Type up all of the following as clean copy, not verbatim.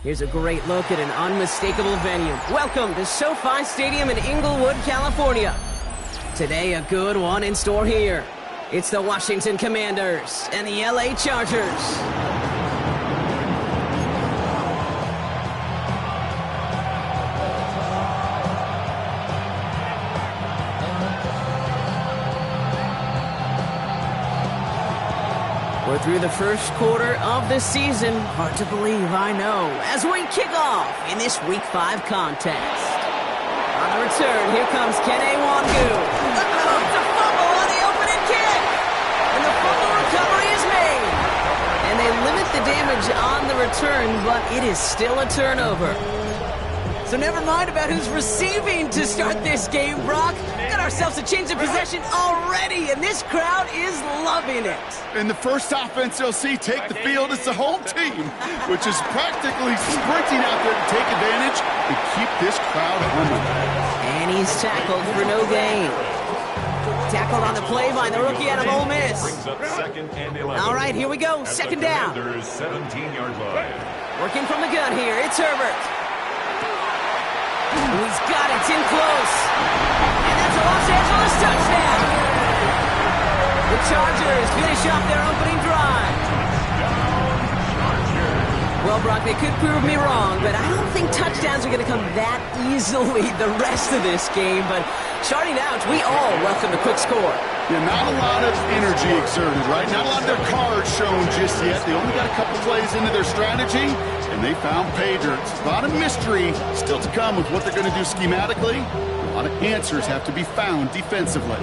Here's a great look at an unmistakable venue. Welcome to SoFi Stadium in Inglewood, California. Today, a good one in store here. It's the Washington Commanders and the LA Chargers. We're through the first quarter of the season. Hard to believe, I know, as we kick off in this Week 5 contest. On the return, here comes Kene Nwangwu. It's a fumble on the opening kick. And the fumble recovery is made. And they limit the damage on the return, but it is still a turnover. So never mind about who's receiving to start this game, Brock. Got ourselves a change of possession already, and this crowd is loving it. And the first offense they'll see take the field is the home team, which is practically sprinting out there to take advantage and keep this crowd humming. And he's tackled for no gain. Tackled on the play by the rookie out of Ole Miss. All right, here we go. Second down. 17-yard line. Working from the gun here. It's Herbert. He's got it. It's in close. And that's a Los Angeles touchdown. The Chargers finish off their opening drive. Well, Brock, they could prove me wrong, but I don't think touchdowns are going to come that easily the rest of this game. But starting out, we all welcome the quick score. Yeah, not a lot of energy exerted, right? Not a lot of their cards shown just yet. They only got a couple plays into their strategy, and they found pay dirt. A lot of mystery still to come with what they're going to do schematically. A lot of answers have to be found defensively.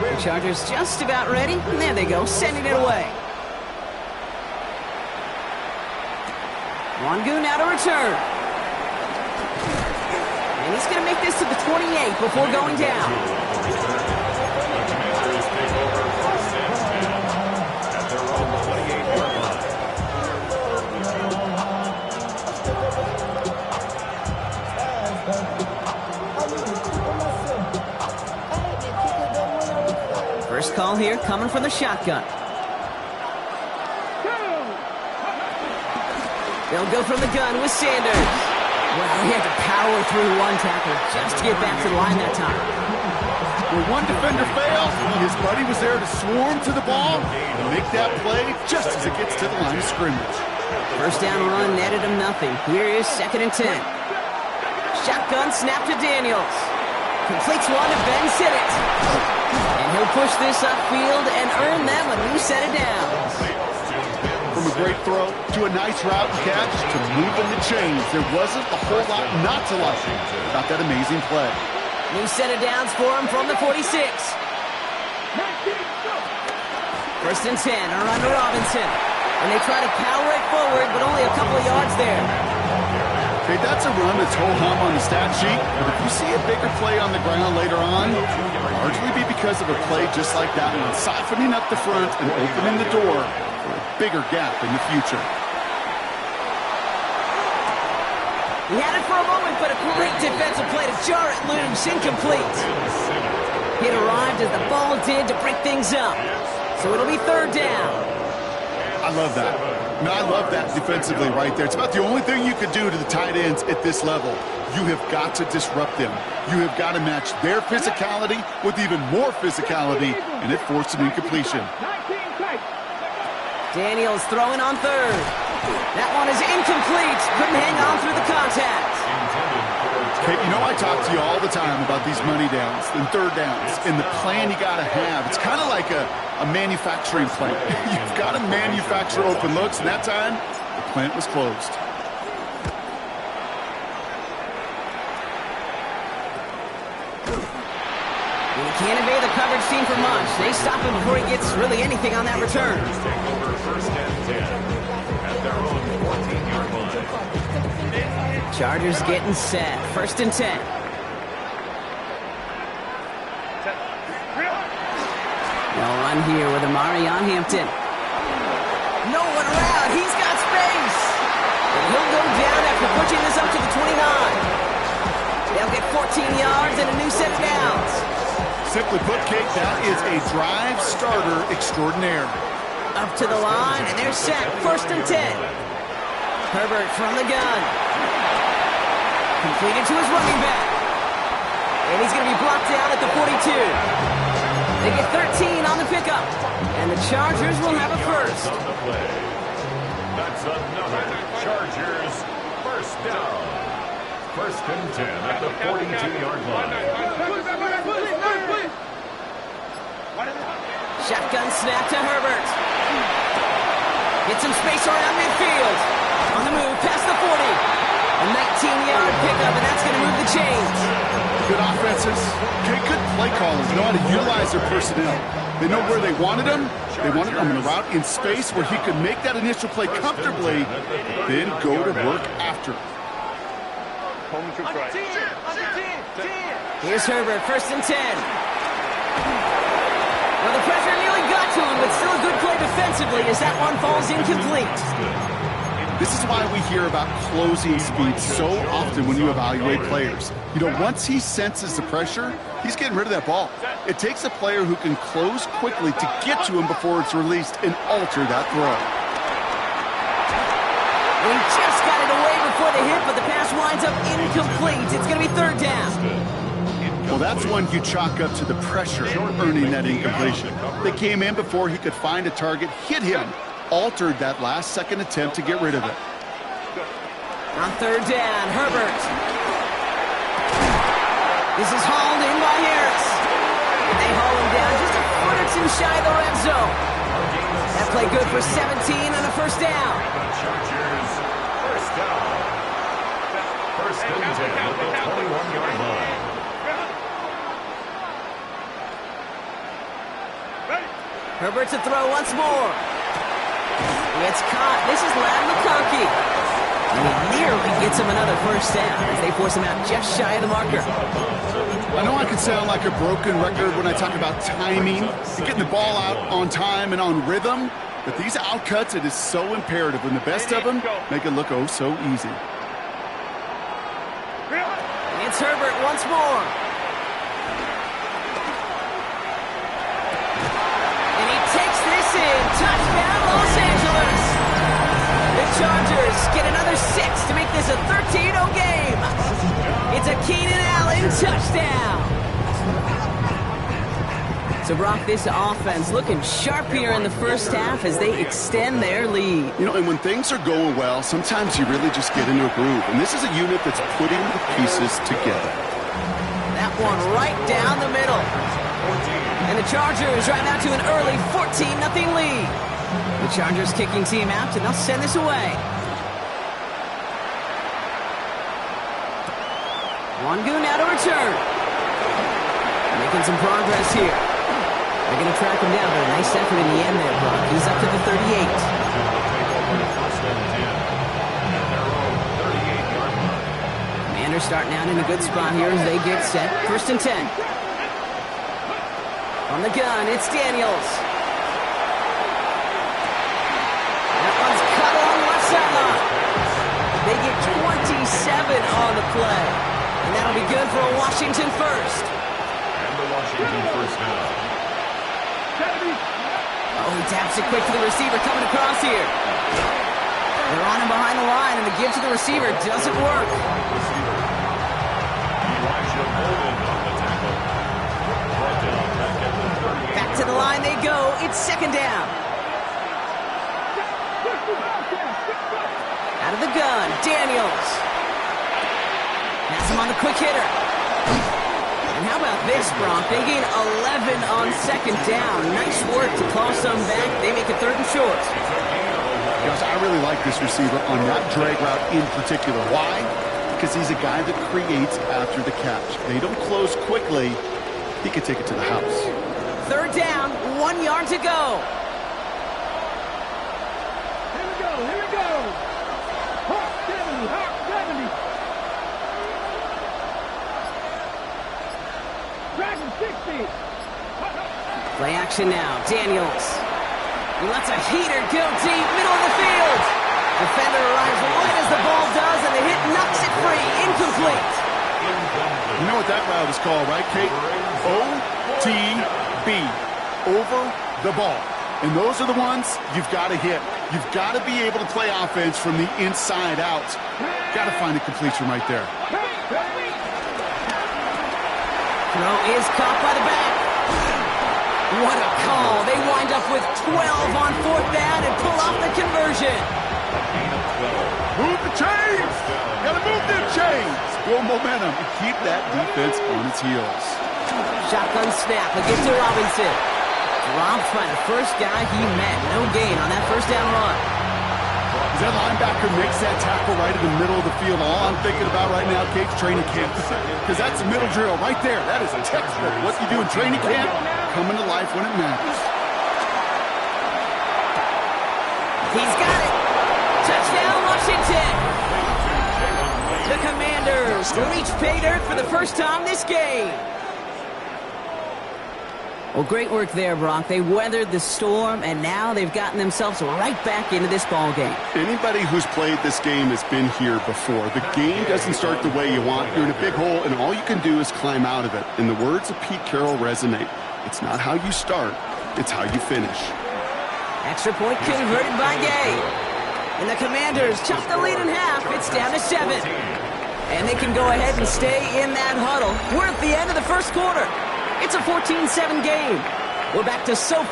The Chargers just about ready. And there they go, sending it away. Nwangwu now to return. And he's going to make this to the 28 before going down. First call here coming from the shotgun. They'll go from the gun with Sanders. Well, he had to power through one tackle just to get back to the line that time. Where one defender failed, his buddy was there to swarm to the ball and make that play just as it gets to the line of scrimmage. First down run netted him nothing. Here is 2nd and 10. Shotgun snap to Daniels. Completes one to Ben Sinnott. And he'll push this upfield and earn them a new set of downs. From a great throw to a nice route catch to moving the chains, there wasn't a whole lot not to like about that amazing play. New set of downs for him from the 46. First and 10, a run to Robinson. And they try to power it forward, but only a couple of yards there. Okay, that's a run that's ho-hum on the stat sheet, but if you see a bigger play on the ground later on, it'll largely be because of a play just like that one, softening up the front and opening the door for a bigger gap in the future. He had it for a moment, but a great defensive play to jar it loose, incomplete. It arrived as the ball did to break things up. So it'll be 3rd down. I love that. No, I love that defensively right there. It's about the only thing you could do to the tight ends at this level. You have got to disrupt them. You have got to match their physicality with even more physicality, and it forced an incompletion. Daniels throwing on 3rd. That one is incomplete. Couldn't hang on through the contact. Okay, you know I talk to you all the time about these money downs and 3rd downs and the plan you got to have. It's kind of like a manufacturing plant. You've got to manufacture open looks, and that time, the plant was closed. When he can't evade the coverage team for much, they stop him before he gets really anything on that return. First and 10 at their own 14-yard line. Chargers getting set. 1st and 10. They'll run here with Amari on Hampton. No one around. He's got space. And he'll go down after pushing this up to the 29. They'll get 14 yards and a new set of downs. Simply put, Kate, that is a drive starter extraordinaire. Up to the line, and they're set. 1st and 10. Herbert from the gun. Completed to his running back. And he's going to be blocked out at the 42. They get 13 on the pickup. And the Chargers will have a first. That's another Chargers first down. 1st and 10 at the 42-yard line. Shotgun snap to Herbert. Get some space around midfield. On the move, past the 40. A 19-yard pickup, and that's going to move the chains. Good offenses. Okay, good play callers. Know how to utilize their personnel. They know where they wanted him. They wanted him in a route in space where he could make that initial play comfortably, then go to work after. Here's Herbert, 1st and 10. Well, the pressure nearly got to him, but still a good play defensively as that one falls incomplete. This is why we hear about closing speed so often when you evaluate players. You know, once he senses the pressure, he's getting rid of that ball. It takes a player who can close quickly to get to him before it's released and alter that throw. He just got it away before the hit, but the pass winds up incomplete. It's going to be 3rd down. Well, that's one you chalk up to the pressure earning that incompletion. They came in before he could find a target, hit him, altered that last-second attempt to get rid of it. On 3rd down, Herbert. This is hauled in by Harris. And they haul him down just a foot or two shy of the red zone. That play good for 17 on a 1st down. Chargers first down. 1st and 10 at the 21-yard line. Herbert to throw once more. It's caught. This is Ladd McConkey. And he nearly gets him another 1st down as they force him out just shy of the marker. I know I can sound like a broken record when I talk about timing and getting the ball out on time and on rhythm, but these outcuts, it is so imperative. When the best of them make it look oh so easy. It's Herbert once more. And he takes this in. Touchdown, Los Angeles. The Chargers get another 6 to make this a 13-0 game. It's a Keenan Allen touchdown. So, Brock, this offense looking sharp here in the 1st half as they extend their lead. You know, and when things are going well, sometimes you really just get into a groove. And this is a unit that's putting the pieces together. That one right down the middle. And the Chargers right now to an early 14-0 lead. The Chargers kicking team out, and they'll send this away. Wangu now to return. Making some progress here. They're going to track him down, but a nice effort in the end there, Brock. He's up to the 38. Commanders starting out in a good spot here as they get set. 1st and 10. On the gun, it's Daniels. That one's cut along the left sideline. They get 27 on the play. And that'll be good for a Washington first. And the Washington first down. Oh, he taps it quick to the receiver coming across here. They're on him behind the line, and the give to the receiver doesn't work. Elijah Molden on the tackle. Brought down back at the 38. Back to the line they go. It's 2nd down. Out of the gun, Daniels. Has him on the quick hitter. And how about this, Brock? They gain 11 on 2nd down. Nice work to claw some back. They make it 3rd and short. Gosh, I really like this receiver on that drag route in particular. Why? Because he's a guy that creates after the catch. They don't close quickly. He can take it to the house. 3rd down, 1 yard to go. Here we go. Hawk 70. Dragon 60. Play action now. Daniels. He lets a heater go deep, middle of the field. Defender arrives right as the ball does, and the hit knocks it free. Incomplete. You know what that route is called, right, Kate? OT. over the ball. And those are the ones you've got to hit. You've got to be able to play offense from the inside out. Got to find a completion right there. Throw is caught by the back. What a call. They wind up with 12 on 4th down and pull off the conversion. Move the chains. Got to move them chains. Build momentum and keep that defense on its heels. Shotgun snap. He'll get to Robinson. Dropped by the first guy he met. No gain on that first down run. As that linebacker makes that tackle right in the middle of the field, all I'm thinking about right now, Kate's training camp. Because that's a middle drill right there. That is a textbook. What you do in training camp, coming to life when it matters. He's got it. Touchdown, Washington. The Commanders reach pay dirt for the first time this game. Well, great work there, Brock. They weathered the storm, and now they've gotten themselves right back into this ball game. Anybody who's played this game has been here before. The game doesn't start the way you want. You're in a big hole, and all you can do is climb out of it. And the words of Pete Carroll resonate. It's not how you start, it's how you finish. Extra point converted by Gay. And the Commanders chop the lead in half. It's down to 7. And they can go ahead and stay in that huddle. We're at the end of the first quarter. It's a 14-7 game. We're back to SoFi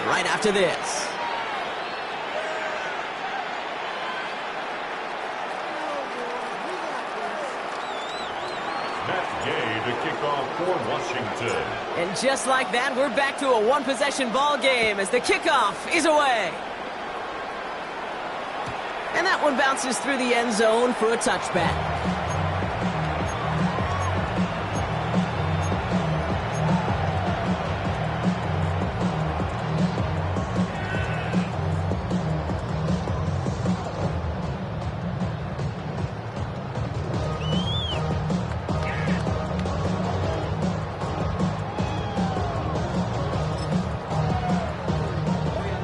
right after this. Matt Gay to kick off for Washington. And just like that, we're back to a one-possession ball game as the kickoff is away. And that one bounces through the end zone for a touchback.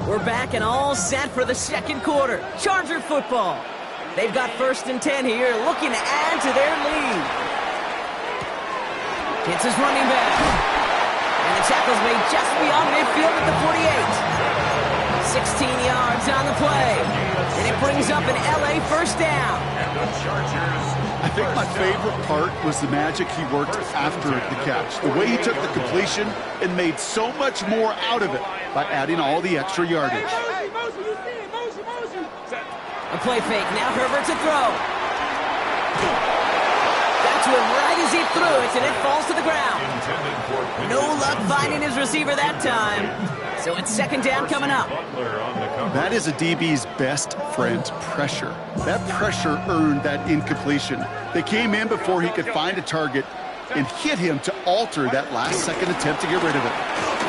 We're back and all set for the second quarter. Charger football. They've got 1st and 10 here, looking to add to their lead. It's his running back. And the tackle's made just beyond midfield at the 48. 16 yards on the play. And it brings up an LA first down. And the Chargers. I think my favorite part was the magic he worked after the catch. The way he took the completion and made so much more out of it by adding all the extra yardage. A play fake. Now Herbert to throw. Got to him right as he threw it, and it falls to the ground. No luck finding his receiver that time. So it's 2nd down coming up. That is a DB's best friend, pressure. That pressure earned that incompletion. They came in before he could find a target and hit him to alter that last-second attempt to get rid of it.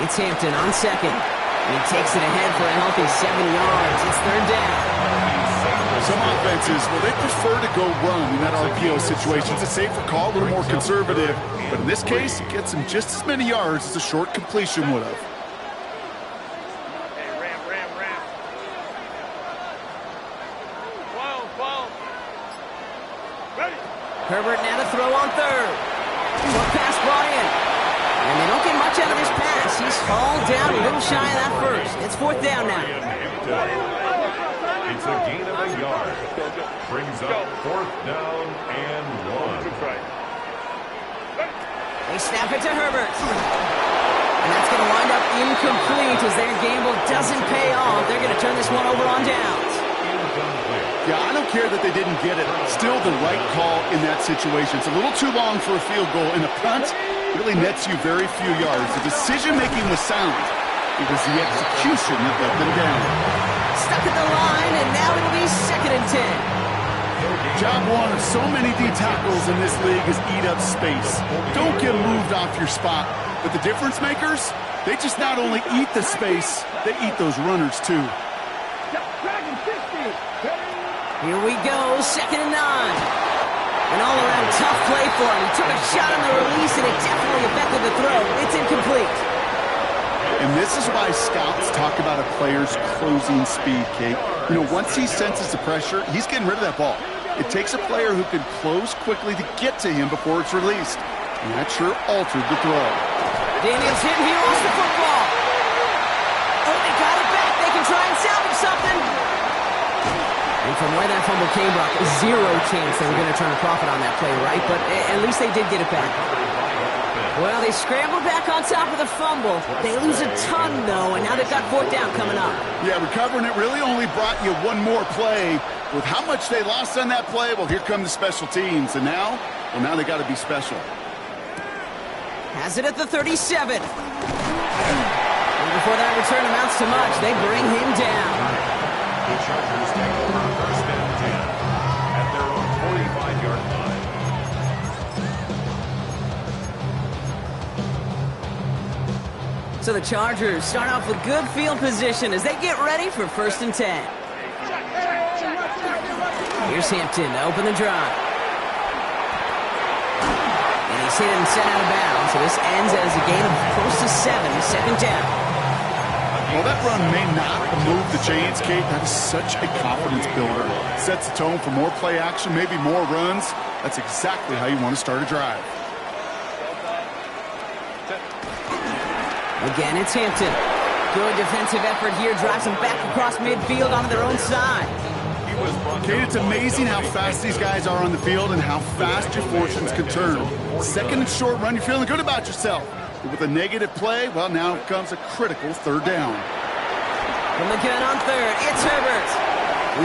It's Hampton on 2nd. And he takes it ahead for a healthy 7 yards. It's 3rd down. Some offenses, well, they prefer to go run in that RPO situation. It's a safer call, a little more conservative. But in this case, it gets him just as many yards as a short completion would have. Herbert now to throw on 3rd. Short pass brought in. And they don't get much out of this pass. He's hauled down a little shy of that first. It's 4th down now. It's a gain of a yard. Brings up 4th down and 1. They snap it to Herbert. And that's going to wind up incomplete as their gamble doesn't pay off. They're going to turn this one over on downs. Yeah, I don't care that they didn't get it. Still the right call in that situation. It's a little too long for a field goal, and a punt really nets you very few yards. The decision-making was sound. It was the execution that let them down. Stuck at the line, and now it'll be 2nd and 10. Job one of so many D tackles in this league is eat up space. Don't get moved off your spot. But the difference makers, they just not only eat the space, they eat those runners too. Here we go, 2nd and 9. An all-around tough play for him. He took a shot on the release, and it definitely affected the throw. It's incomplete. And this is why scouts talk about a player's closing speed, Kate. You know, once he senses the pressure, he's getting rid of that ball. It takes a player who can close quickly to get to him before it's released. And that sure altered the throw. Daniels hit, he lost the football. Oh, they got it back. They can try and salvage something. And from where that fumble came, Brock, zero chance they were going to turn a profit on that play, right? But at least they did get it back. Well, they scrambled back on top of the fumble. They lose a ton, though, and now they've got fourth down coming up. Yeah, recovering it really only brought you one more play. With how much they lost on that play, well, here come the special teams. And now they got to be special. Has it at the 37. And before that return amounts to much, they bring him down. The Chargers take over first and 10 at their own 45-yard line. So the Chargers start off with good field position as they get ready for first and 10. Here's Hampton to open the drive. And he's hit and sent out of bounds, so this ends as a gain of close to 7, second down. Well, that run may not move the chains, Kate. That is such a confidence builder. Sets the tone for more play action, maybe more runs. That's exactly how you want to start a drive. Again, it's Hampton. Good defensive effort here. Drives them back across midfield onto their own side. Kate, it's amazing how fast these guys are on the field and how fast your fortunes can turn. Second and short run, you're feeling good about yourself. But with a negative play, well, now comes a critical third down. From the gun on third, it's Herbert.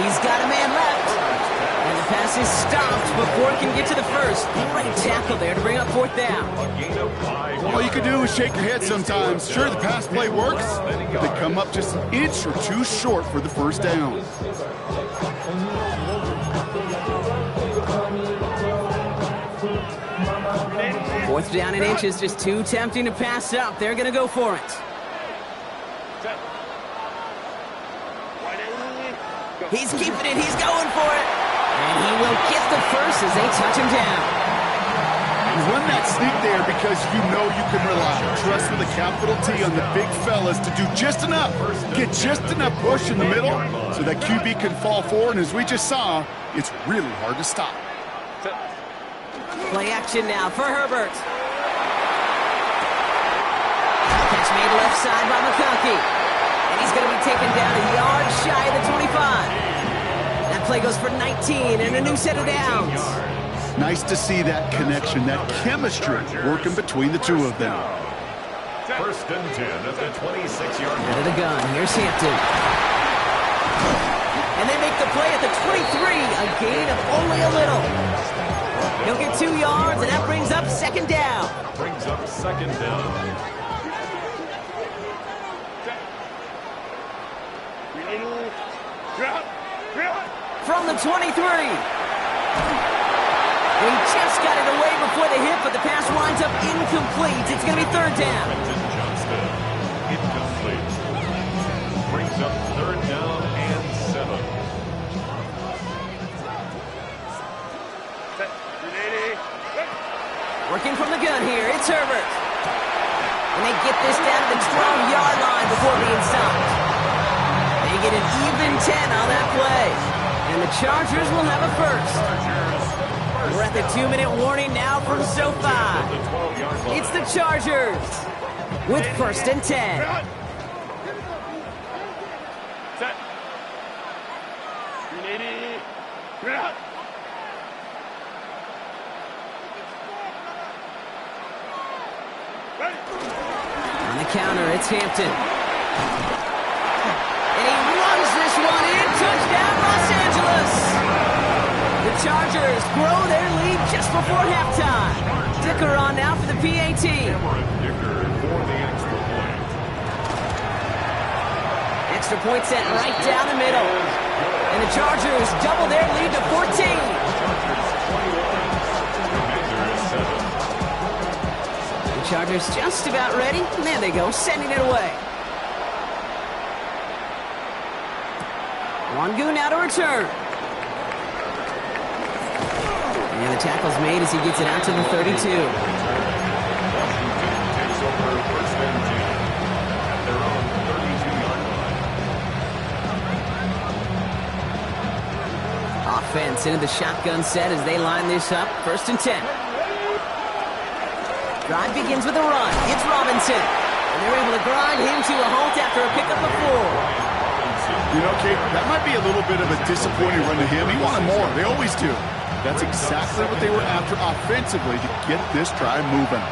He's got a man left. And the pass is stopped before it can get to the first. Great tackle there to bring up fourth down. All you can do is shake your head sometimes. Sure, the pass play works, but they come up just an inch or two short for the first down. Fourth down in inches, just too tempting to pass up. They're going to go for it. He's keeping it. He's going for it. And he will get the first as they touch him down. You run that sneak there because you know you can rely. Trust with a capital T on the big fellas to do just enough. Get just enough push in the middle so that QB can fall forward. And as we just saw, it's really hard to stop. Play action now for Herbert. Catch made left side by McConkey. And he's going to be taken down a yard shy of the 25. That play goes for 19 and a new set of downs. Nice to see that connection, that chemistry working between the two of them. First and 10 at the 26-yard line. Out of the gun, here's Hampton. And they make the play at the 23, a gain of only a little. He'll get 2 yards, and that brings up second down. Brings up second down. From the 23. He just got it away before the hit, but the pass winds up incomplete. It's going to be third down. Johnston, incomplete. Brings up third down and 7. Working from the gun here, it's Herbert. And they get this down to the 12-yard line before being stopped. They get an even 10 on that play. And the Chargers will have a first. We're at the 2-minute warning now from SoFi. It's the Chargers with first and 10. On the counter, it's Hampton. And he runs this one in. Touchdown, Los Angeles. The Chargers grow their lead just before halftime. Dicker on now for the PAT. Cameron Dicker for the extra point. Extra point set right down the middle. And the Chargers double their lead to 14. Chargers just about ready. And there they go, sending it away. Wangu now to return. And the tackle's made as he gets it out to the 32. Washington takes over first and 10 at their own 32-yard line. Offense into the shotgun set as they line this up. First and 10. Drive begins with a run. It's Robinson. they're able to grind him to a halt after a pickup of 4. You know, Kate, that might be a little bit of a disappointing run to him. He wanted more. They always do. That's exactly what they were after offensively to get this drive moving.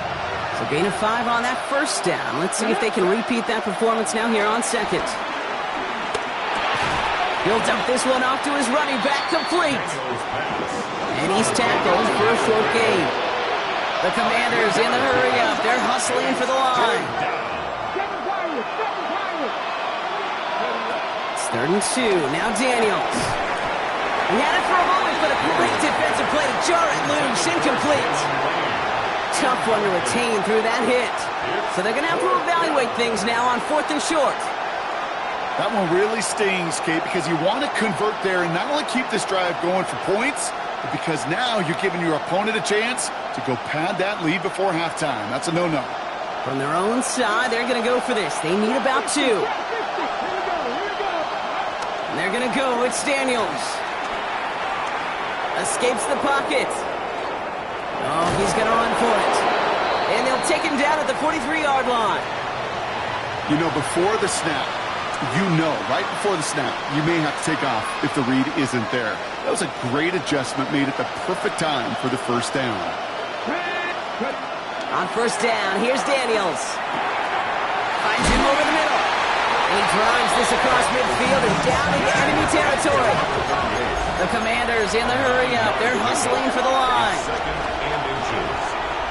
So gain of 5 on that first down. Let's see if they can repeat that performance now here on second. He'll dump this one off to his running back, complete. And he's tackled for a short gain. The Commanders in the hurry-up. They're hustling for the line. It's 3rd and 2. Now Daniels. He had it for a moment, but a great defensive play to jar it loose. Incomplete. Tough one to retain through that hit. So they're going to have to evaluate things now on 4th and short. That one really stings, Kate, because you want to convert there and not only keep this drive going for points, but because now you're giving your opponent a chance to go pad that lead before halftime. That's a no-no. From their own side, they're going to go for this. They need about 2. And they're going to go. It's Daniels. Escapes the pocket. Oh, he's going to run for it. And they'll take him down at the 43-yard line. You know, before the snap, right before the snap, you may have to take off if the read isn't there. That was a great adjustment made at the perfect time for the first down. On first down, here's Daniels. Finds him over the middle. And he drives this across midfield and down into enemy territory. The Commanders in the hurry-up. They're hustling for the line. 2nd and inches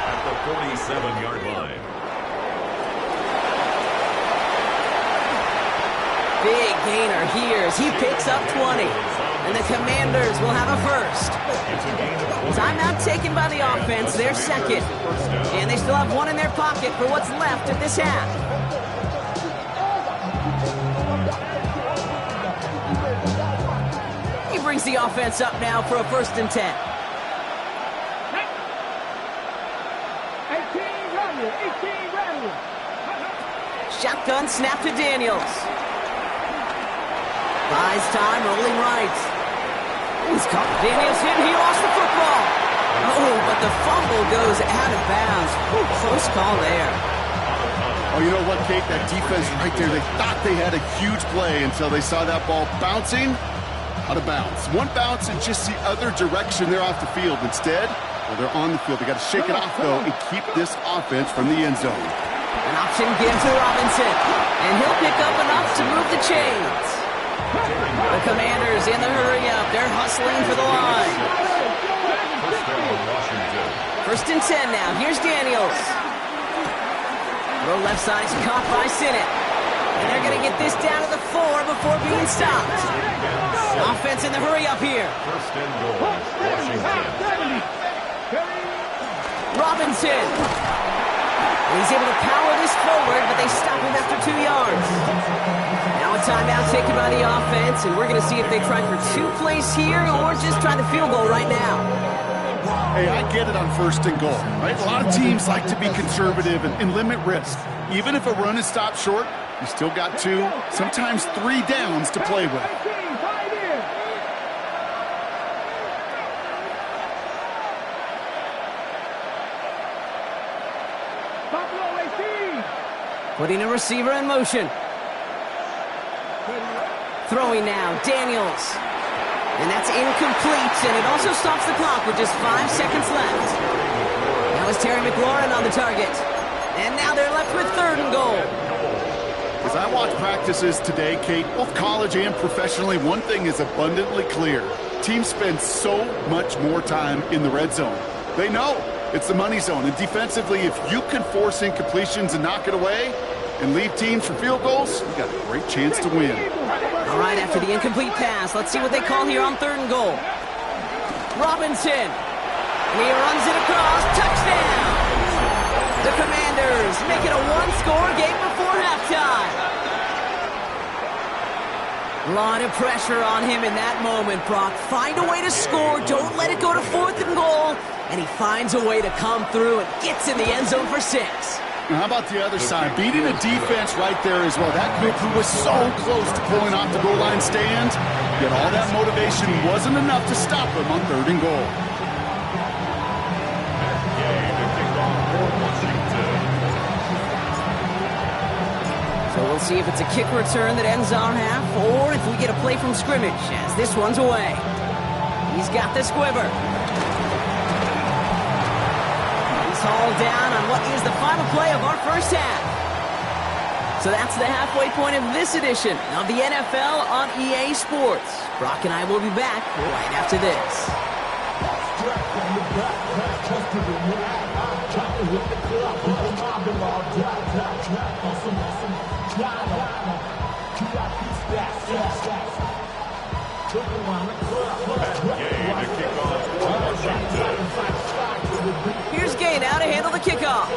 at the 47-yard line. Big gainer here as he picks up 20. And the Commanders will have a first. Timeout taken by the offense, their second. And they still have 1 in their pocket for what's left of this half. He brings the offense up now for a 1st and 10. 18 rally. Shotgun snap to Daniels. Buys time, rolling right. He's caught. Daniels hit, he lost the football. Oh, but the fumble goes out of bounds. Ooh, close call there. Oh, you know what, Kate? That defense right there, they thought they had a huge play until they saw that ball bouncing out of bounds. One bounce and just the other direction they're off the field. Instead, they're on the field. They got to shake it off, though, and keep this offense from the end zone. An option given to Robinson. And he'll pick up enough to move the chains. The Commanders in the hurry-up. They're hustling for the line. 1st and 10 now. Here's Daniels. Throw left side is caught by Sinnott. And they're going to get this down to the 4 before being stopped. Offense in the hurry-up here. 1st and goal, Washington. Robinson. He's able to power this forward, but they stop him after 2 yards. Now a timeout taken by the offense, and we're going to see if they try for 2 plays here or just try the field goal right now. Hey, I get it on 1st and goal, right? A lot of teams like to be conservative and limit risk. Even if a run is stopped short, you still got 2, sometimes 3 downs to play with. Putting a receiver in motion. Throwing now, Daniels. And that's incomplete, and it also stops the clock with just 5 seconds left. Now it's Terry McLaurin on the target. And now they're left with 3rd and goal. As I watch practices today, Kate, both college and professionally, one thing is abundantly clear. Teams spend so much more time in the red zone. They know it's the money zone. And defensively, if you can force incompletions and knock it away and leave teams for field goals, you got a great chance to win. All right, after the incomplete pass, let's see what they call here on 3rd and goal. Robinson. And he runs it across. Touchdown! The Commanders make it a 1-score game before halftime. A lot of pressure on him in that moment, Brock. Find a way to score. Don't let it go to 4th and goal. And he finds a way to come through and gets in the end zone for 6. Now, how about the other side? Beating a defense right there as well. That group who was so close to pulling off the goal line stand, yet all that motivation wasn't enough to stop them on 3rd and goal. So we'll see if it's a kick return that ends our half, or if we get a play from scrimmage, as this one's away. He's got the squiver. He's hauled down on what is the final play of our first half. So that's the halfway point of this edition of the NFL on EA Sports. Brock and I will be back right after this. Here's Gay now to handle the kickoff.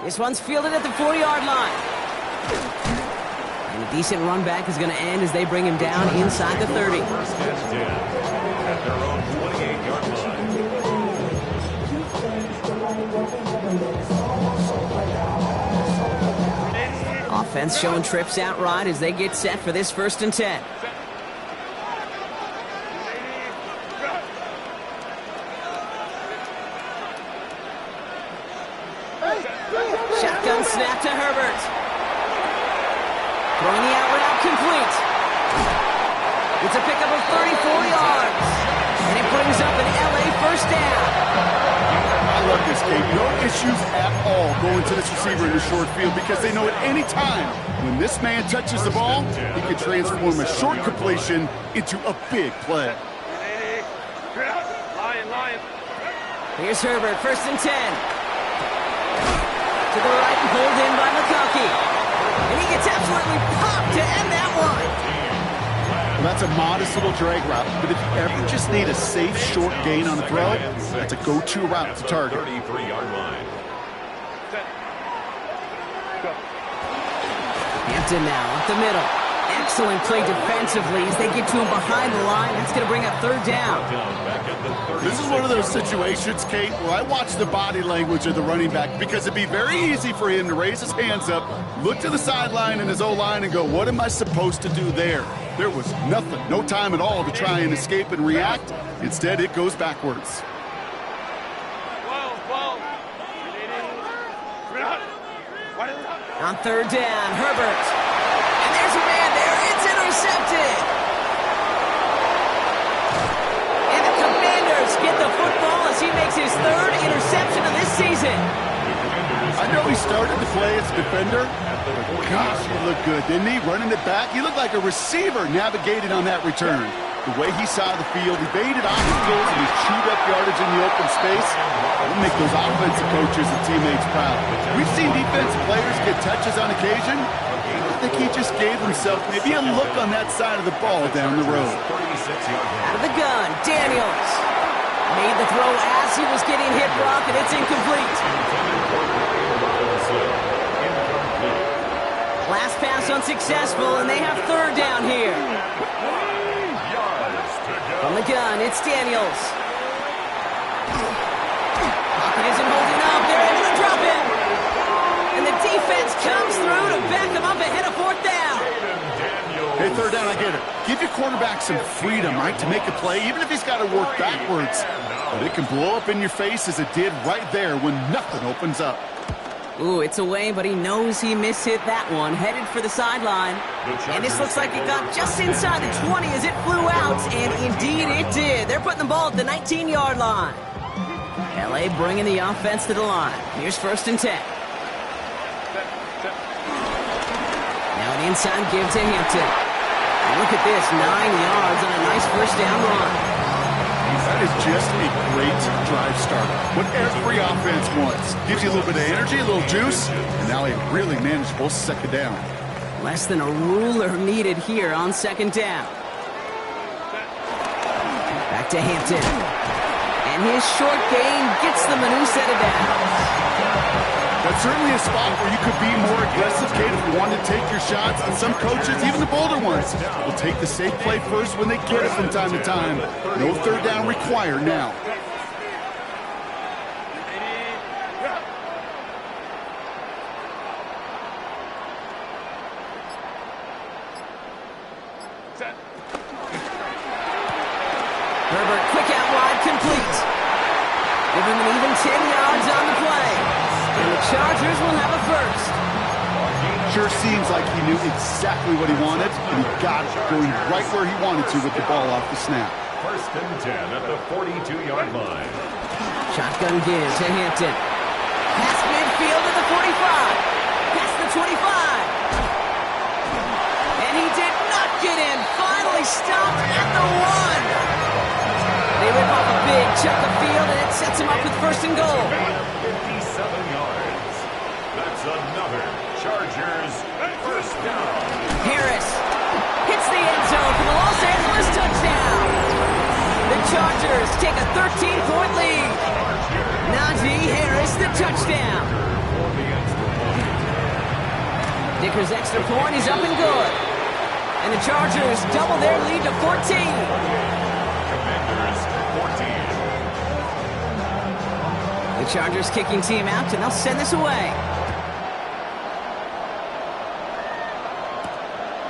This one's fielded at the 4-yard line. And a decent run back is going to end as they bring him down inside the 30. First and 10 at their own 28-yard line. Offense showing trips out right as they get set for this 1st and 10. Shotgun snap to Herbert. Throwing the out route complete. It's a pickup of 34 yards. And it brings up an LA first down. I love this, Kate. No issues at all going to this receiver in the short field because they know at any time when this man touches the ball, he can transform a short completion into a big play. Here's Herbert, 1st and 10. To the right, pulled in by McConkey. And he gets absolutely popped to end that one. Well, that's a modest little drag route, but if you ever just need a safe, short gain on the throw, that's a go-to route to target. 33-yard line. Hampton now up the middle. Excellent play defensively as they get to him behind the line. That's going to bring up 3rd down. This is one of those situations, Kate, where I watch the body language of the running back because it'd be very easy for him to raise his hands up, look to the sideline in his O-line and go, what am I supposed to do there? There was nothing, no time at all to try and escape and react. Instead, it goes backwards. On 3rd down, Herbert. And there's a man there. It's intercepted. And the Commanders get the football as he makes his 3rd interception of this season. I know he started the play as a defender, but gosh, he looked good, didn't he? Running it back, he looked like a receiver navigating on that return. The way he saw the field, he baited obstacles and he chewed up yardage in the open space. It'll make those offensive coaches and teammates proud. We've seen defensive players get touches on occasion. I think he just gave himself maybe a look on that side of the ball down the road. Out of the gun, Daniels. Made the throw as he was getting hit, Brock, and it's incomplete. Last pass unsuccessful, and they have 3rd down here. From the gun, it's Daniels. Pocket isn't holding up. They're able to drop him. And the defense comes through to back him up ahead of 4th down. Hey, 3rd down, I get it. Give your quarterback some freedom, right, to make a play, even if he's got to work backwards. But it can blow up in your face as it did right there when nothing opens up. Ooh, it's away, but he knows he mishit that one. Headed for the sideline. And this looks like it got just inside the 20 as it flew out, and indeed it did. They're putting the ball at the 19-yard line. LA bringing the offense to the line. Here's 1st and 10. Now an inside give to Hampton. And look at this, 9 yards on a nice 1st down run. That is just a great drive starter. What every offense wants. Gives you a little bit of energy, a little juice, and now a really manageable 2nd down. Less than a ruler needed here on 2nd down. Back to Hampton. And his short gain gets them a new set of downs. That's certainly a spot where you could be more aggressive, Kate, if you want to take your shots. And some coaches, even the bolder ones, will take the safe play first when they get it from time to time. No 3rd down required now. Herbert, quick out wide, complete. Give him an even 10 yards on the play. Commanders will have a first. Sure seems like he knew exactly what he wanted, and he got it, going right where he wanted to with the ball off the snap. First and 10 at the 42-yard line. Shotgun give to Hampton. Past midfield to the 45. Past the 25. And he did not get in. Finally stopped at the 1. They rip off a big chunk of field, and it sets him up with first and goal. 57 yards. That's another Chargers first down. Harris hits the end zone for the Los Angeles touchdown. The Chargers take a 13-point lead. Najee Harris, the touchdown. Dicker's extra point is up and good. And the Chargers double their lead to 14. Commanders 14. The Chargers kicking team out, and they'll send this away.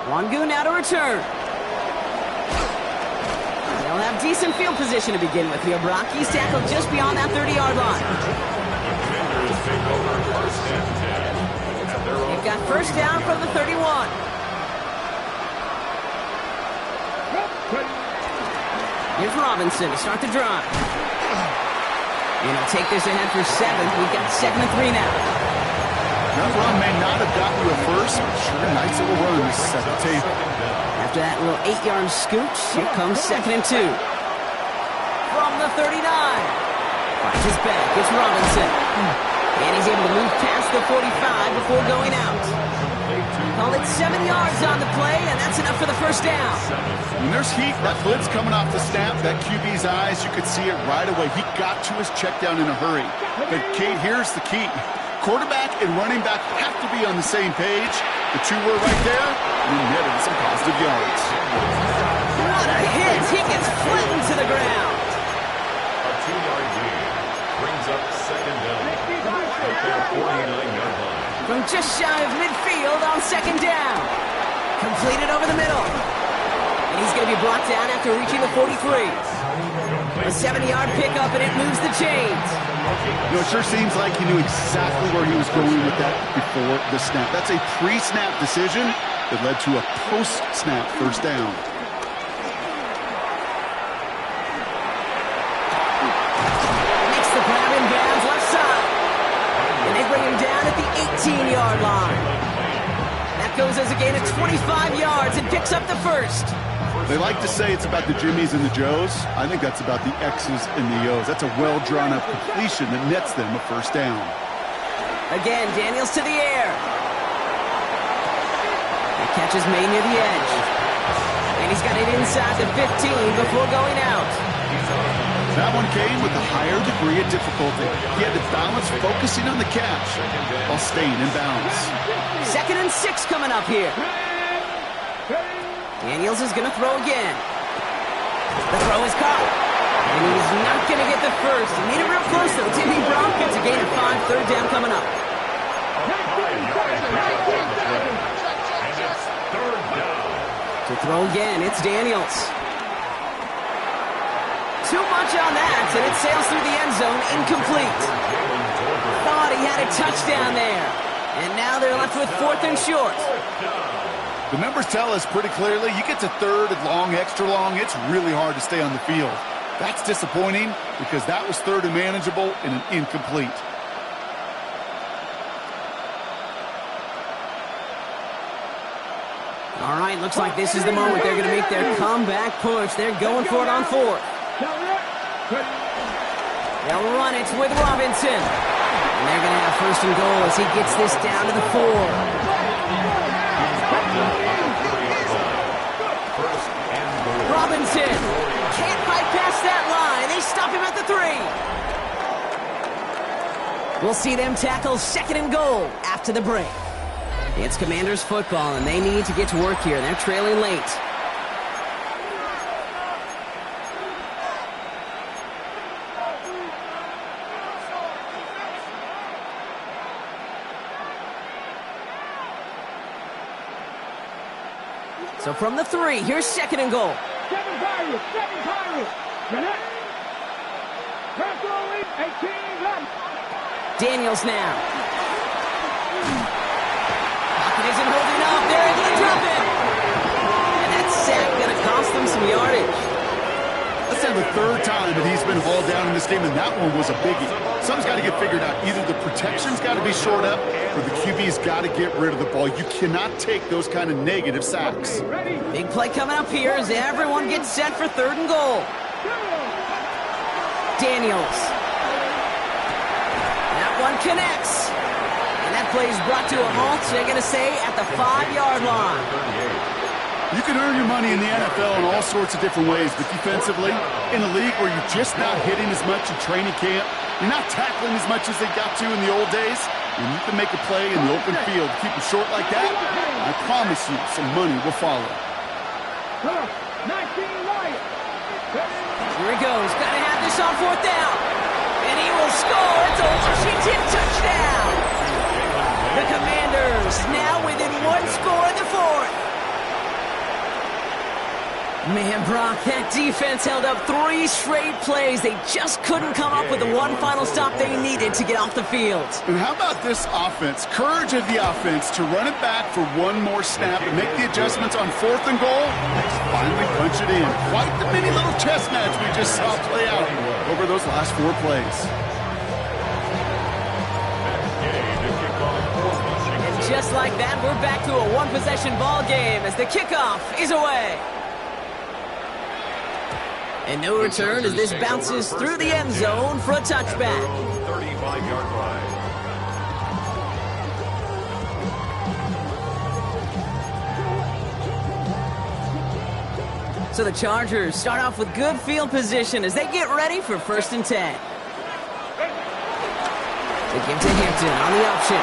Wangu now to return. They'll have decent field position to begin with here. Brocky's tackled just beyond that 30-yard line. Commanders take over first and 10. They've got first down from the 31. Here's Robinson to start the drive. And he'll take this ahead for 7. We've got 2nd and 3 now. That run may not have gotten you a first, but sure nice little run to set the table. After that little 8-yard scooch, here comes 2nd and 2. From the 39. Finds his back. It's Robinson. And he's able to move past the 45 before going out. Call it 7 yards on the play, and that's enough for the first down. When there's heat, that blitz coming off the snap, that QB's eyes, you could see it right away. He got to his check down in a hurry. But, Kate, here's the key. Quarterback and running back have to be on the same page. The two were right there, and he netted some positive yards. What a hit! He gets flattened to the ground. A 2-yard gain brings up second down at their 49-yard line. From just shy of midfield on 2nd down. Completed over the middle. And he's going to be brought down after reaching the 43. A 70-yard pickup, and it moves the chains. You know, it sure seems like he knew exactly where he was going with that before the snap. That's a pre-snap decision that led to a post-snap first down. Makes the grab in bounds left side. And they bring him down at the 18-yard line. That goes as a gain of 25 yards and picks up the first. They like to say it's about the Jimmies and the Joes. I think that's about the X's and the O's. That's a well-drawn-up completion that nets them a first down. Again, Daniels to the air. The catch is made near the edge. And he's got it inside the 15 before going out. That one came with a higher degree of difficulty. He had to balance focusing on the catch while staying in bounds. 2nd and 6 coming up here. Daniels is going to throw again. The throw is caught. And he's not going to get the first. He made it real close, though. Timmy Brown gets a gain of 5, 3rd down coming up. And it's third down. To throw again, it's Daniels. Too much on that, and it sails through the end zone, incomplete. Thought he had a touchdown there. And now they're left with 4th and short. The numbers tell us pretty clearly, you get to 3rd and long, extra long, it's really hard to stay on the field. That's disappointing because that was 3rd and manageable and an incomplete. All right, looks like this is the moment they're going to make their comeback push. They're going for it on 4th. They'll run it with Robinson. And they're going to have first and goal as he gets this down to the 4. Robinson can't fight past that line. They stop him at the 3. We'll see them tackle 2nd and goal after the break. It's Commanders football, and they need to get to work here. They're trailing late. So from the 3, here's 2nd and goal. 7 Pirates, 7 Pirates. Minute. Press rolling, 18 left. Daniels now. isn't holding up. They're able to drop it. And that sack going to cost them some yardage. That's now the third time that he's been hauled down in this game, and that one was a biggie. Something's got to get figured out. Either the protection's got to be shored up, or the QB's got to get rid of the ball. You cannot take those kind of negative sacks. Big play coming up here as everyone gets set for 3rd and goal. Daniels. That one connects. And that play is brought to a halt, so they're going to say at the 5-yard line. You can earn your money in the NFL in all sorts of different ways, but defensively, in a league where you're just not hitting as much in training camp, you're not tackling as much as they got to in the old days, when you can make a play in the open field, keep it short like that, I promise you some money will follow. 19 right. Here he goes. Got to have this on 4th down. And he will score. It's a Washington touchdown. The Commanders now within 1 score in the 4th. Man, Brock, that defense held up 3 straight plays. They just couldn't come up with the one final stop they needed to get off the field. And how about this offense? Courage of the offense to run it back for one more snap and make the adjustments on 4th and goal. Finally punch it in. Quite the mini little chess match we just saw play out over those last 4 plays. Just like that, we're back to a 1-possession ball game as the kickoff is away. And no return as this bounces through the end zone for a touchback. 35-yard line. So the Chargers start off with good field position as they get ready for 1st and 10. They give to Hampton on the option.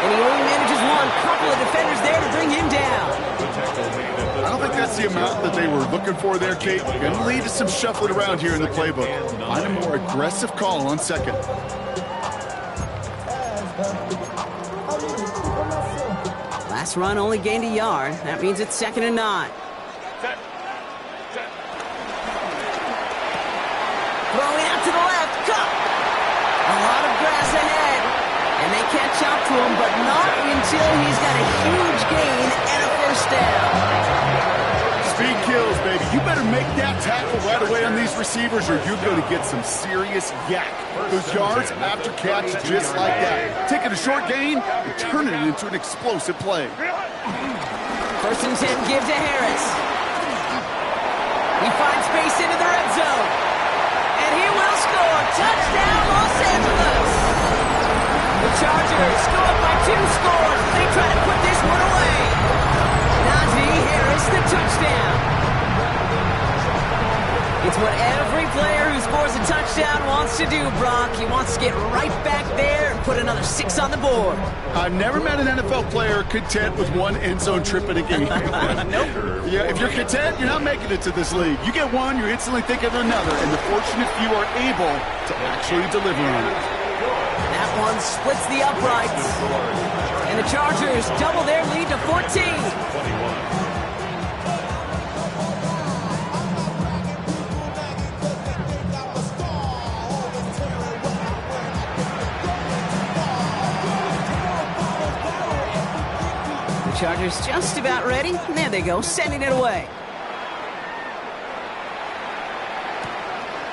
And he only manages one. Couple of defenders there to bring him down. I don't think that's the amount that they were looking for there, Kate. Going to lead to some shuffling around here in the playbook. Find a more aggressive call on 2nd. Last run only gained a yard. That means it's 2nd and 9. Throwing out to the left. Cut. A lot of grass ahead. And they catch up to him, but not until he's got a huge gain and a 1st down. Speed kills, baby. You better make that tackle right away on these receivers or you're going to get some serious yak. Those yards after catch just like that. Taking a short gain and turning it into an explosive play. 1st and 10, give to Harris. He finds space into the red zone. And he will score. Touchdown, Los Angeles. The Chargers go up by 2 scores. They try to put this one away. Najee Harris, the touchdown. It's what every player who scores a touchdown wants to do, Brock. He wants to get right back there and put another 6 on the board. I've never met an NFL player content with 1 end zone trip in a game. Nope. Yeah, if you're content, you're not making it to this league. You get one, you're instantly thinking of another, and the fortunate few are able to actually deliver on it. That one splits the uprights. And the Chargers double their lead to 14. The Chargers just about ready. And there they go, sending it away.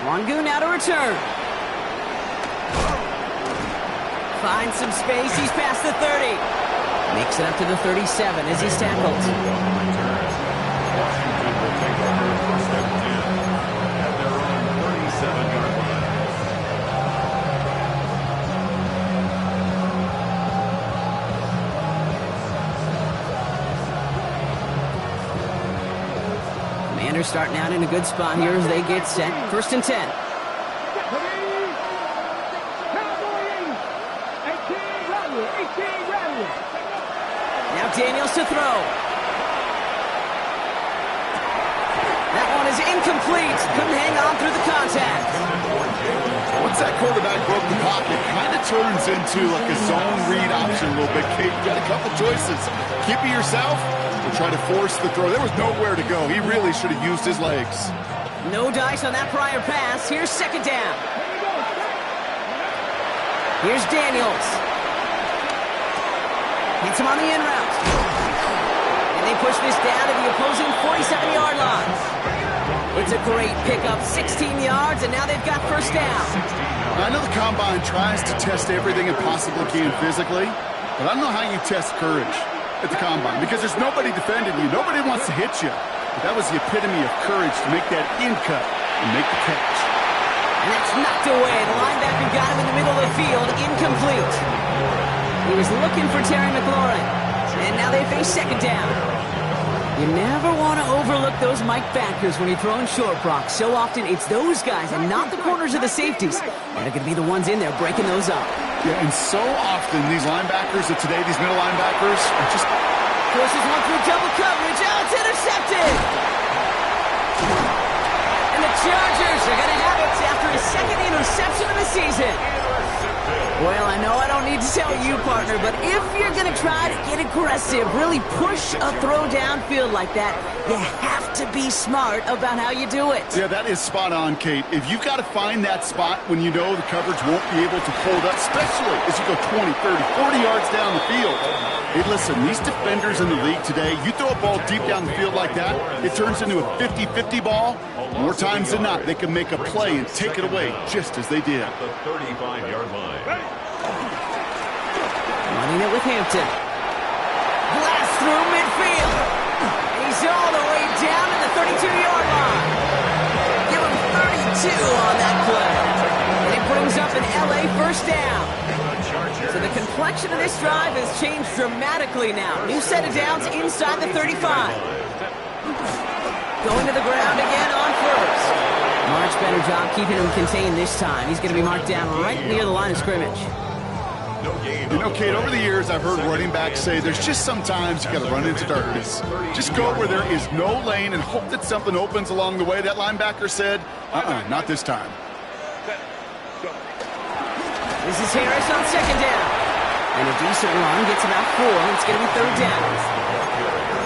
Wangu now to return. Finds some space. He's past the 30. Makes it up to the 37 as he's tackled. Washington will take over 1st and 10 at their own 37-yard line. Commanders starting out in a good spot here as they get set. 1st and 10. Now Daniels to throw. That one is incomplete. Couldn't hang on through the contact. Once that quarterback broke the pocket, kind of turns into like a zone read option a little bit. Kate, you got a couple choices. Keep it yourself or try to force the throw. There was nowhere to go. He really should have used his legs. No dice on that prior pass. Here's 2nd down. Here's Daniels. Hits him on the in route. And they push this down to the opposing 47-yard line. It's a great pickup, 16 yards, and now they've got first down. I know the Combine tries to test everything it possibly can physically, but I don't know how you test courage at the Combine because there's nobody defending you. Nobody wants to hit you. But that was the epitome of courage to make that in cut and make the catch. And that's knocked away. The linebacker got him in the middle of the field, incomplete. He was looking for Terry McLaurin, and now they face second down. You never want to overlook those Mike backers when you're throwing short, Brock. So often it's those guys and not the corners or the safeties that are going to be the ones in there breaking those up. Yeah, and so often these linebackers of today, these middle linebackers, are just... Forces one through double coverage. Oh, it's intercepted! And the Chargers are going to have it after his second interception of the season. Well, I know I don't need to tell you, partner, but if you're going to try to get aggressive, really push a throw downfield like that, you have to be smart about how you do it. Yeah, that is spot on, Kate. If you've got to find that spot when you know the coverage won't be able to hold up, especially as you go 20, 30, 40 yards down the field. Hey, listen, these defenders in the league today, you throw a ball deep down the field like that, it turns into a 50-50 ball. More times than not, they can make a play and take it away just as they did. At the 35-yard line. Running it with Hampton. Blast through midfield. He's all the way down to the 32-yard line. Give him 32 on that play. And it brings up an LA first down. So the complexion of this drive has changed dramatically now. New set of downs inside the 35. Going to the ground again on first. Much better job keeping him contained this time. He's going to be marked down right near the line of scrimmage. You know, Kate, over the years, I've heard running backs say there's just sometimes you got to run into darkness. Just go where there is no lane and hope that something opens along the way. That linebacker said, not this time. This is Harris on second down. And a decent run gets about 4. It's going to be third down.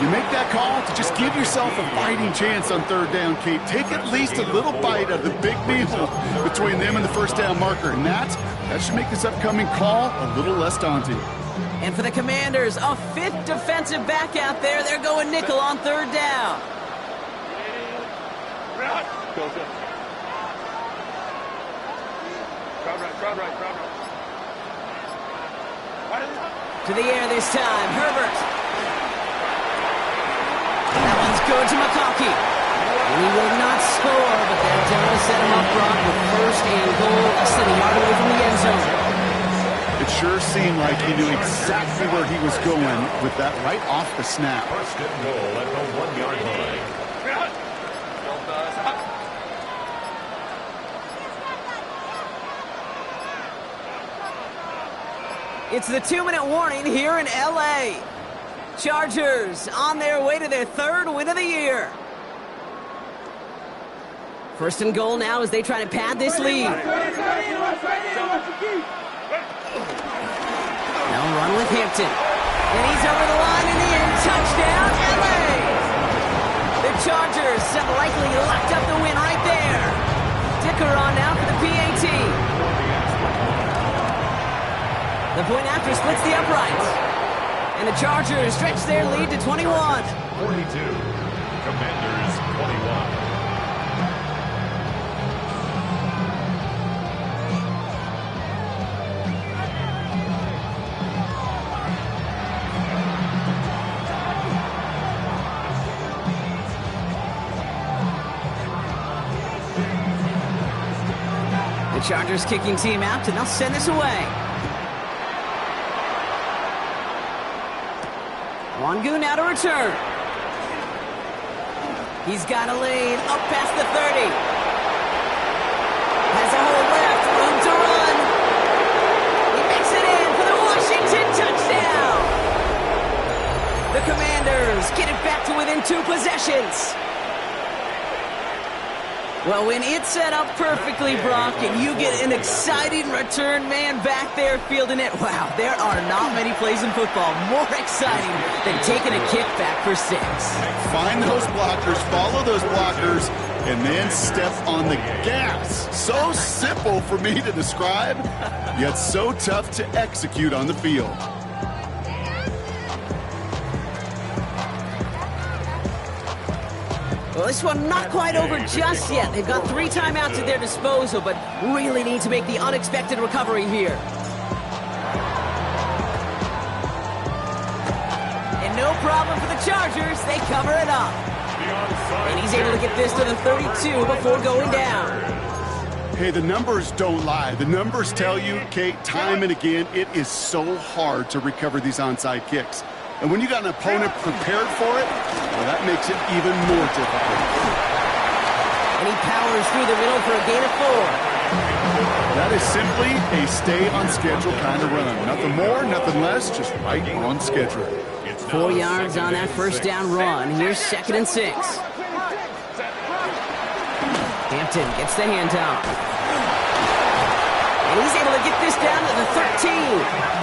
You make that call to just give yourself a fighting chance on third down, Kate. Take at least a little bite of the big meal between them and the first down marker. And that should make this upcoming call a little less daunting. And for the Commanders, a 5th defensive back out there. They're going nickel on third down. To the air this time, Herbert. That one's good to McConkey. And he will not score, but they're going to set him up, Brock, with first and goal, less than a yard away from the end zone. It sure seemed like he knew exactly where he was going with that right off the snap. First and goal at the 1-yard line. It's the 2-minute warning here in L.A. Chargers on their way to their 3rd win of the year. First and goal now as they try to pad this lead. Now run with Hampton. And he's over the line in the end. Touchdown, L.A. The Chargers have likely locked up the win right there. Dicker on now for the PAT. The point after splits the uprights. And the Chargers stretch their lead to 21. 42. Commanders 21. The Chargers kicking team out, and they'll send this away. Wangu now to return. He's got a lane up past the 30. Has a hole left, room to run. He makes it in for the Washington touchdown. The Commanders get it back to within 2 possessions. Well, when it's set up perfectly, Brock, and you get an exciting return man back there fielding it, wow, there are not many plays in football more exciting than taking a kick back for 6. Find those blockers, follow those blockers, and then step on the gas. So simple for me to describe, yet so tough to execute on the field. Well, this one not quite over just yet. They've got 3 timeouts at their disposal, but really need to make the unexpected recovery here. And no problem for the Chargers. They cover it up. And he's able to get this to the 32 before going down. Hey, the numbers don't lie. The numbers tell you, Kate, time and again, it is so hard to recover these onside kicks. And when you got an opponent prepared for it, well, that makes it even more difficult. And he powers through the middle for a gain of 4. That is simply a stay-on-schedule kind of run. Nothing more, nothing less, just right on schedule. 4 yards on that first down run. Here's 2nd and 6. Hampton gets the handoff. And he's able to get this down to the 13.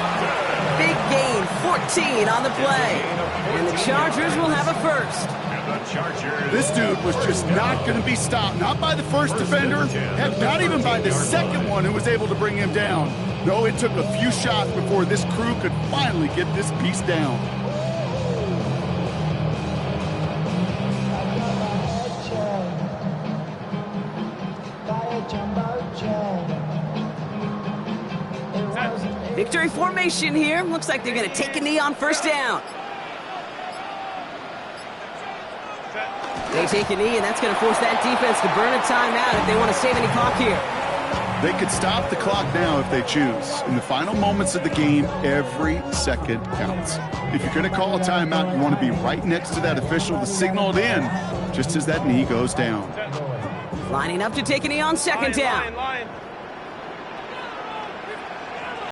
Big gain, 14 on the play. And the Chargers will have a first. This dude was just not going to be stopped. Not by the first defender, heck, not even by the second one who was able to bring him down. No, it took a few shots before this crew could finally get this piece down. Victory formation here. Looks like they're going to take a knee on first down. They take a knee, and that's going to force that defense to burn a timeout if they want to save any clock here. They could stop the clock now if they choose. In the final moments of the game, every second counts. If you're going to call a timeout, you want to be right next to that official to signal it in just as that knee goes down. Lining up to take a knee on second down.